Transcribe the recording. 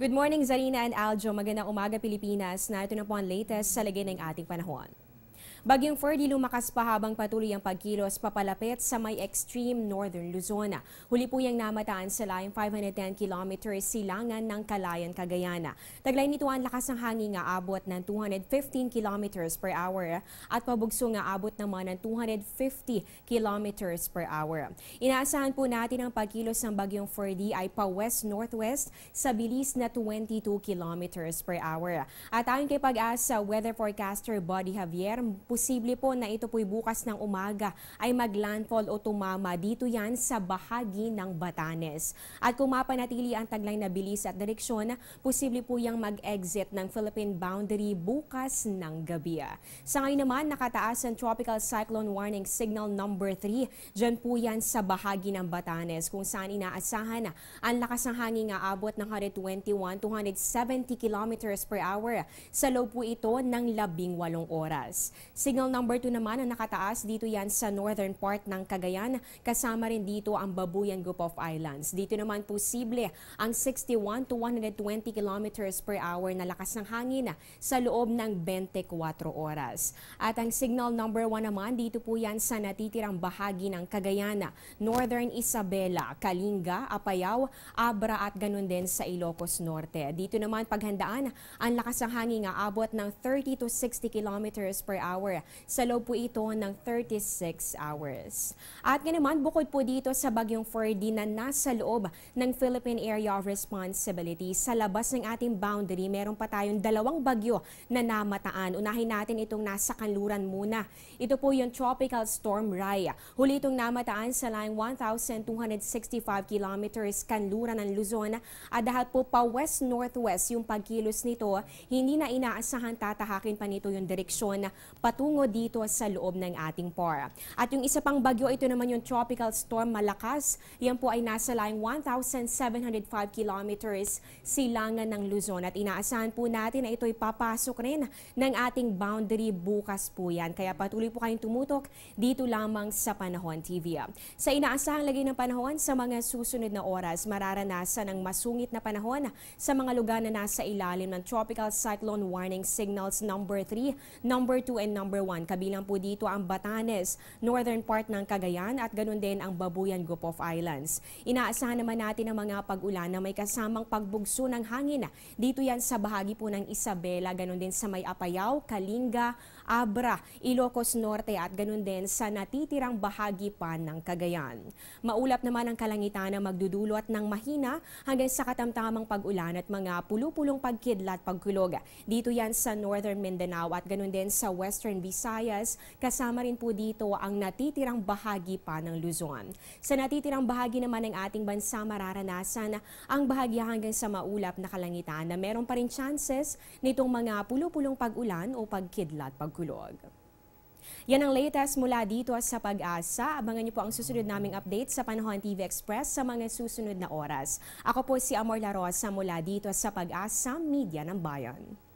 Good morning, Zarina and Aljo. Magandang umaga, Pilipinas. Narito na po ang latest sa lagay ng ating panahon. Bagyong Ferdy lumakas pa habang patuloy ang pagkilos papalapit sa may extreme northern Luzon. Huli po yung namataan sa layong 510 kilometers silangan ng Calayan, Cagayan. Taglay nito ang lakas ng hangin nga abot ng 215 kilometers per hour at pabugso nga abot naman ng 250 kilometers per hour. Inaasahan po natin ang pagkilos ng Bagyong Ferdy ay pa west-northwest sa bilis na 22 kilometers per hour. At ayon kay Pag-asa weather forecaster Buddy Javier, posible po na ito po'y bukas ng umaga ay maglandfall o tumama dito yan sa bahagi ng Batanes. At kung mapanatili ang taglay na bilis at direksyon, posible po yang mag-exit ng Philippine boundary bukas ng gabi. Sa ngayon naman, nakataas ang Tropical Cyclone Warning Signal number 3. Diyan po yan sa bahagi ng Batanes kung saan inaasahan ang lakas ng hangin nga abot ng 121-170 kilometers per hour. Sa loob po ito ng 18 oras. Signal number 2 naman ang nakataas dito yan sa northern part ng Cagayan. Kasama rin dito ang Babuyan Group of Islands. Dito naman posible ang 61 to 120 kilometers per hour na lakas ng hangin sa loob ng 24 oras. At ang signal number 1 naman dito po yan sa natitirang bahagi ng Cagayan, Northern Isabela, Kalinga, Apayao, Abra at ganun din sa Ilocos Norte. Dito naman paghandaan ang lakas ng hangin nga abot ng 30 to 60 kilometers per hour. Sa loob po ito ng 36 hours. At nga naman, bukod po dito sa Bagyong Ferdy na nasa loob ng Philippine Area of Responsibility, sa labas ng ating boundary, meron pa tayong dalawang bagyo na namataan. Unahin natin itong nasa kanluran muna. Ito po yung Tropical Storm Rai. Huli itong namataan sa line 1,265 kilometers kanluran ng Luzon. At dahil po pa west-northwest yung pagkilos nito, hindi na inaasahan tatahakin pa nito yung direksyon patungo dito sa loob ng ating PAR. At yung isa pang bagyo, ito naman yung Tropical Storm Malakas. Yan po ay nasa line 1,705 kilometers silangan ng Luzon. At inaasahan po natin na ito'y papasok rin ng ating boundary bukas po yan. Kaya patuloy po kayong tumutok dito lamang sa Panahon TV. Sa inaasahang lagay ng panahon sa mga susunod na oras, mararanasan ang masungit na panahon sa mga lugar na nasa ilalim ng Tropical Cyclone Warning Signals number 3, number 2 and number 1. Kabilang po dito ang Batanes, northern part ng Cagayan at ganun din ang Babuyan Group of Islands. Inaasahan naman natin ang mga pag-ulan na may kasamang pagbugso ng hangin. Dito yan sa bahagi po ng Isabela, ganun din sa may Apayao, Kalinga, Abra, Ilocos Norte at ganun din sa natitirang bahagi pa ng Cagayan. Maulap naman ang kalangitan na magdudulot ng mahina hanggang sa katamtamang pag-ulan at mga pulupulong pagkidlat pagkulog. Dito yan sa northern Mindanao at ganun din sa western Visayas, kasama rin po dito ang natitirang bahagi pa ng Luzon. Sa natitirang bahagi naman ng ating bansa, mararanasan ang bahagi hanggang sa maulap na kalangitan na meron pa rin chances nitong mga pulupulong pag-ulan o pagkidlat pagkulog. Yan ang latest mula dito sa Pag-asa. Abangan niyo po ang susunod naming update sa Panahon TV Express sa mga susunod na oras. Ako po si Amor Larosa mula dito sa Pag-asa, Media ng Bayan.